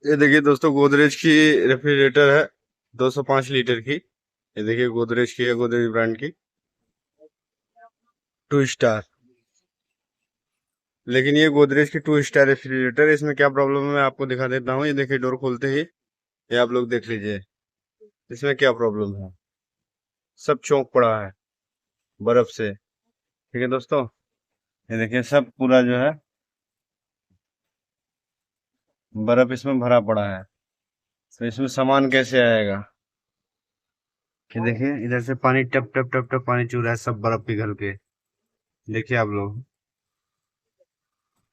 ये देखिए दोस्तों, गोदरेज की रेफ्रिजरेटर है, 205 लीटर की। ये देखिए गोदरेज की है, गोदरेज ब्रांड की, 2 स्टार। लेकिन ये गोदरेज की 2 स्टार रेफ्रिजरेटर, इसमें क्या प्रॉब्लम है मैं आपको दिखा देता हूँ। ये देखिए डोर खोलते ही ये आप लोग देख लीजिए, इसमें क्या प्रॉब्लम है। सब चौंक पड़ा है बर्फ से। ठीक है दोस्तों, ये देखिए सब पूरा जो है बर्फ इसमें भरा पड़ा है। तो इसमें सामान कैसे आएगा। कि देखिए इधर से पानी टप टप टप टप पानी चू रहा है, सब बर्फ पिघल के। देखिए आप लोग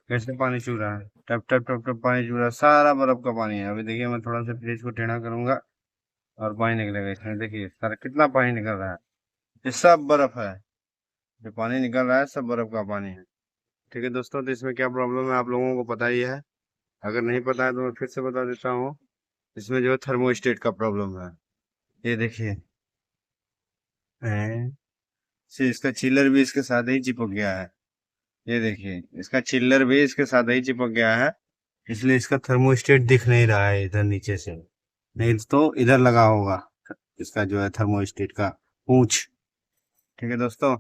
कैसे पानी चू रहा है, टप टप टप टप पानी चू रहा है, सारा बर्फ का पानी है। अभी देखिए मैं थोड़ा सा फ्रिज को टेढ़ा करूंगा और पानी निकलेगा इसमें। देखिए सारा कितना पानी निकल रहा है, ये सब बर्फ है। जो पानी निकल रहा है सब बर्फ का पानी है। ठीक है दोस्तों, तो इसमें क्या प्रॉब्लम है आप लोगों को पता ही है। अगर नहीं पता है तो मैं फिर से बता देता हूँ। इसमें जो है थर्मोस्टेट का प्रॉब्लम है। ये देखिए हैं, इसका चिल्लर भी इसके साथ ही चिपक गया है। ये देखिए इसका चिल्लर भी इसके साथ ही चिपक गया है, इसलिए इसका थर्मोस्टेट दिख नहीं रहा है इधर नीचे से। नहीं तो इधर लगा होगा इसका जो है थर्मोस्टेट का पूंछ। ठीक है दोस्तों,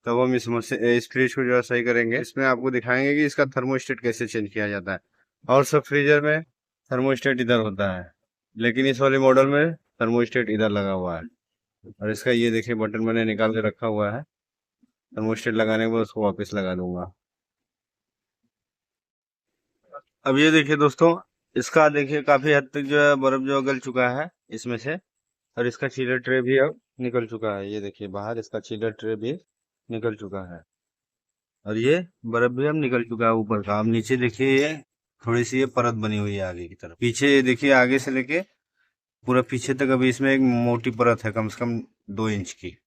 तब हम इस फ्रिज को जो है सही करेंगे। इसमें आपको दिखाएंगे कि इसका थर्मोस्टेट कैसे चेंज किया जाता है। और सब फ्रीजर में थर्मोस्टेट इधर होता है, लेकिन इस वाले मॉडल में थर्मोस्टेट इधर लगा हुआ है। और इसका ये देखिए बटन मैंने निकाल के रखा हुआ है। थर्मोस्टेट लगाने के बाद उसको वापस लगा दूंगा। अब ये देखिए दोस्तों, इसका देखिए काफी हद तक जो है बर्फ जो है गल चुका है इसमें से। और इसका चिलर ट्रे भी अब निकल चुका है। ये देखिए बाहर इसका चिलर ट्रे भी निकल चुका है। और ये बर्फ भी अब निकल चुका है ऊपर का। अब नीचे देखिए ये थोड़ी सी ये परत बनी हुई है आगे की तरफ। पीछे ये देखिए आगे से लेके पूरा पीछे तक अभी इसमें एक मोटी परत है, कम से कम 2 इंच की।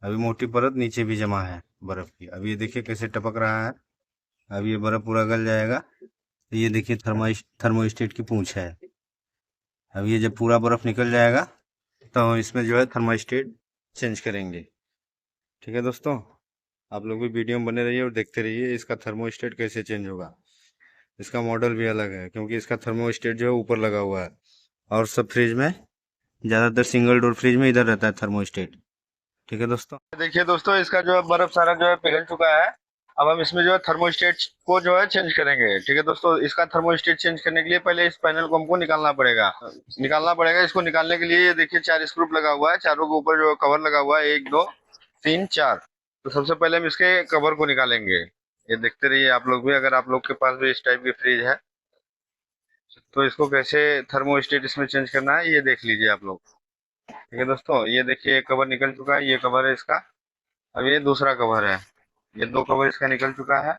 अभी मोटी परत नीचे भी जमा है बर्फ की। अब ये देखिए कैसे टपक रहा है। अब ये बर्फ पूरा गल जाएगा तो ये देखिए थर्मोस्टेट की पूंछ है। अब ये जब पूरा बर्फ निकल जाएगा तो हम इसमें जो है थर्मोस्टेट चेंज करेंगे। ठीक है दोस्तों, आप लोग भी वीडियो में बने रहिए और देखते रहिए इसका थर्मोस्टेट कैसे चेंज होगा। इसका मॉडल भी अलग है क्योंकि इसका थर्मोस्टेट जो है ऊपर लगा हुआ है। और सब फ्रिज में, ज्यादातर सिंगल डोर फ्रिज में इधर रहता है थर्मोस्टेट। ठीक है दोस्तों, देखिए दोस्तों इसका जो है बर्फ सारा जो है पिघल चुका है। अब हम इसमें जो है थर्मोस्टेट को जो है चेंज करेंगे। ठीक है दोस्तों, इसका थर्मोस्टेट चेंज करने के लिए पहले इस पैनल को हमको निकालना पड़ेगा। इसको निकालने के लिए ये देखिए 4 स्क्रू लगा हुआ है, चारों के ऊपर जो कवर लगा हुआ है, 1 2 3 4। तो सबसे पहले हम इसके कवर को निकालेंगे। ये देखते रहिए आप लोग भी, अगर आप लोग के पास भी इस टाइप की फ्रिज है तो इसको कैसे थर्मोस्टेट इसमें चेंज करना है ये देख लीजिए आप लोग। ठीक है दोस्तों, ये देखिए एक कवर निकल चुका है, ये कवर है इसका। अब ये दूसरा कवर है, ये 2 कवर इसका निकल चुका है।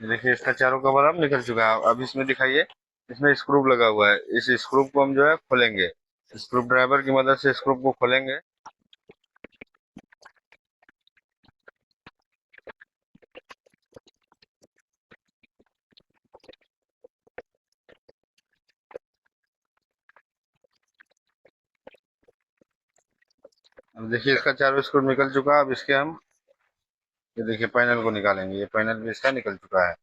ये देखिए इसका चारों कवर अब निकल चुका है। अब इसमें दिखाइए, इसमें स्क्रू लगा हुआ है, इस स्क्रू को हम जो है खोलेंगे। स्क्रू ड्राइवर की मदद से स्क्रू को खोलेंगे। अब देखिए इसका चारों स्क्रू निकल चुका है। अब इसके हम ये देखिए पैनल को निकालेंगे। ये पैनल भी इसका निकल चुका है।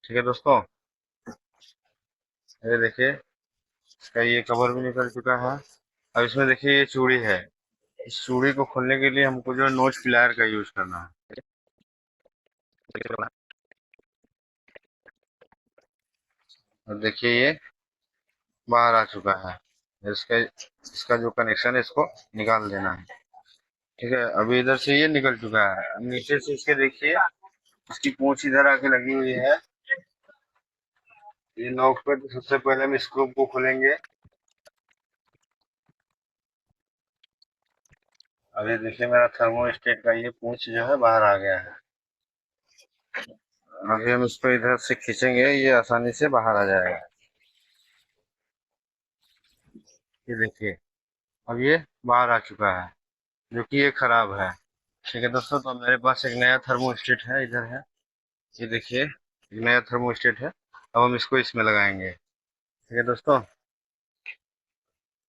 ठीक है दोस्तों, ये देखिए इसका ये कवर भी निकल चुका है। अब इसमें देखिए ये चूड़ी है, इस चूड़ी को खोलने के लिए हमको जो है नोच प्लायर का यूज करना है। और देखिए ये बाहर आ चुका है। इसका इसका जो कनेक्शन है इसको निकाल देना है। ठीक है, अभी इधर से ये निकल चुका है। अब नीचे से इसके देखिए इसकी पूंछ इधर आके लगी हुई है। ये नॉक पे तो सबसे पहले हम स्क्रू को खोलेंगे। अभी देखिए मेरा थर्मोस्टेट का ये पूंछ जो है बाहर आ गया है। अभी हम इसको इधर से खींचेंगे, ये आसानी से बाहर आ जाएगा। ये देखिए अब ये बाहर आ चुका है, जो कि ये खराब है। ठीक है दोस्तों, तो मेरे पास एक नया थर्मोस्टेट है, इधर है। ये देखिए एक नया थर्मोस्टेट है। अब हम इसको इसमें लगाएंगे। ठीक है दोस्तों,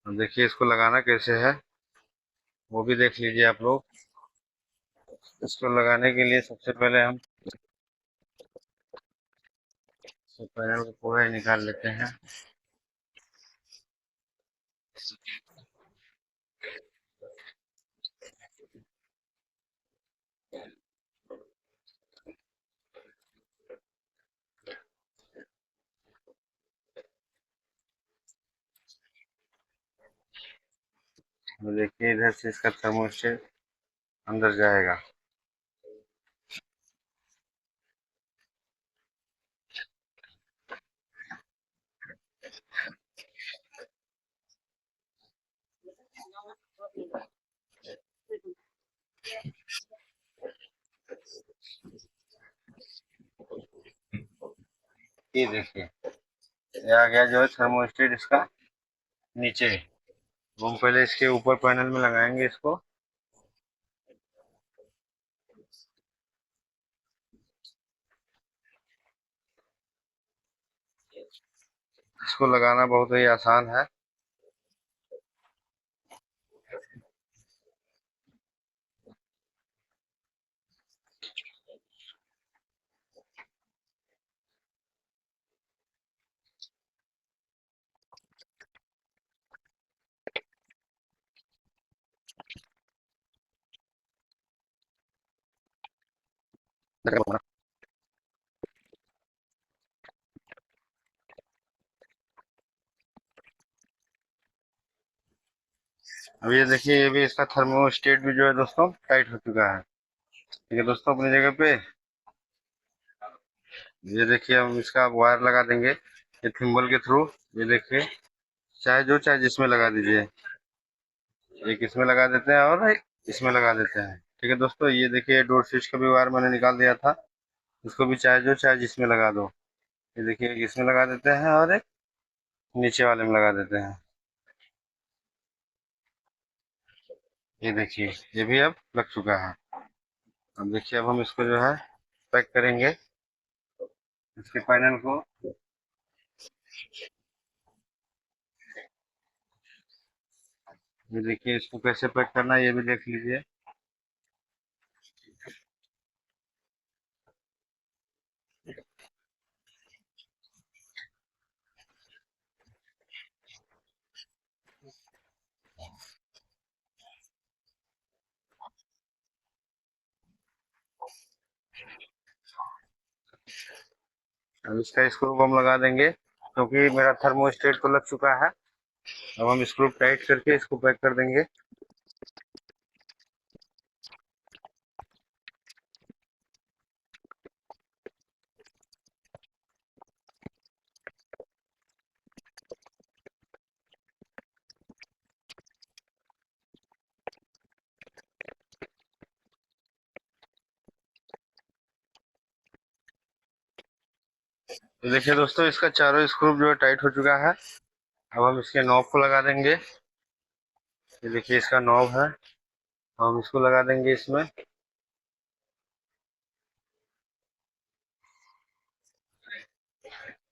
अब देखिए इसको लगाना कैसे है वो भी देख लीजिए आप लोग। इसको लगाने के लिए सबसे पहले हम पैनल को पूरा ही निकाल लेते हैं। तो देखिए इधर से इसका थर्मोस्टेट अंदर जाएगा। ये देखिए ये आ गया जो है थर्मोस्टेट इसका नीचे। हम पहले इसके ऊपर पैनल में लगाएंगे इसको। इसको लगाना बहुत ही आसान है। अब ये देखिए ये भी इसका थर्मोस्टेट भी जो है दोस्तों टाइट हो चुका है। ठीक है दोस्तों, अपनी जगह पे ये देखिए हम इसका वायर लगा देंगे ये थिम्बल के थ्रू। ये देखिए चाहे जिसमें लगा दीजिए। एक इसमें लगा देते हैं और एक इसमें लगा देते हैं। ठीक है दोस्तों, ये देखिए डोर स्विच का भी वायर मैंने निकाल दिया था। इसको भी चाहे जिसमें लगा दो। ये देखिए एक इसमें लगा देते हैं और एक नीचे वाले में लगा देते हैं। ये देखिए ये भी अब लग चुका है। अब देखिए अब हम इसको जो है पैक करेंगे इसके पैनल को। ये देखिए इसको कैसे पैक करना है ये भी देख लीजिए। अब इसका स्क्रू हम लगा देंगे क्योंकि मेरा थर्मोस्टेट तो लग चुका है। अब हम स्क्रू टाइट करके इसको पैक कर देंगे। तो देखिए दोस्तों इसका चारों स्क्रू जो है टाइट हो चुका है। अब हम इसके नॉब को लगा देंगे। ये देखिए इसका नॉब है, हम इसको लगा देंगे इसमें। ये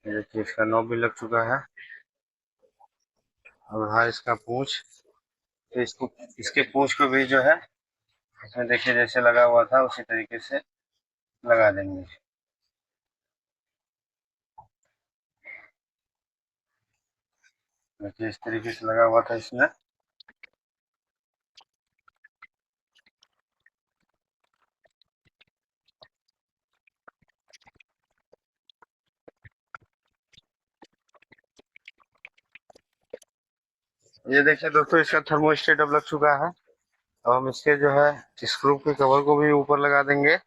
देखिए इसका नॉब भी लग चुका है। अब रहा इसका पूंछ। तो इसको इसके पूंछ को भी जो है इसमें देखिए जैसे लगा हुआ था उसी तरीके से लगा देंगे। देखिए इस तरीके से लगा हुआ था इसमें। ये देखिए दोस्तों इसका थर्मोस्टेट अब लग चुका है। अब हम इसके जो है स्क्रू के कवर को भी ऊपर लगा देंगे।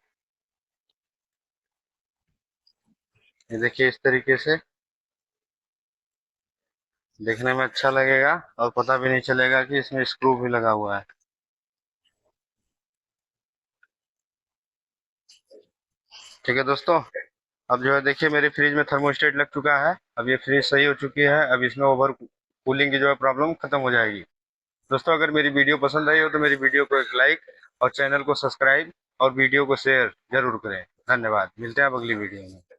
ये देखिए इस तरीके से देखने में अच्छा लगेगा और पता भी नहीं चलेगा कि इसमें स्क्रू भी लगा हुआ है। ठीक है दोस्तों, अब जो है देखिए मेरे फ्रिज में थर्मोस्टेट लग चुका है। अब ये फ्रिज सही हो चुकी है। अब इसमें ओवर कूलिंग की जो है प्रॉब्लम खत्म हो जाएगी। दोस्तों अगर मेरी वीडियो पसंद आई हो तो मेरी वीडियो को एक लाइक और चैनल को सब्सक्राइब और वीडियो को शेयर जरूर करें। धन्यवाद, मिलते हैं अब अगली वीडियो में।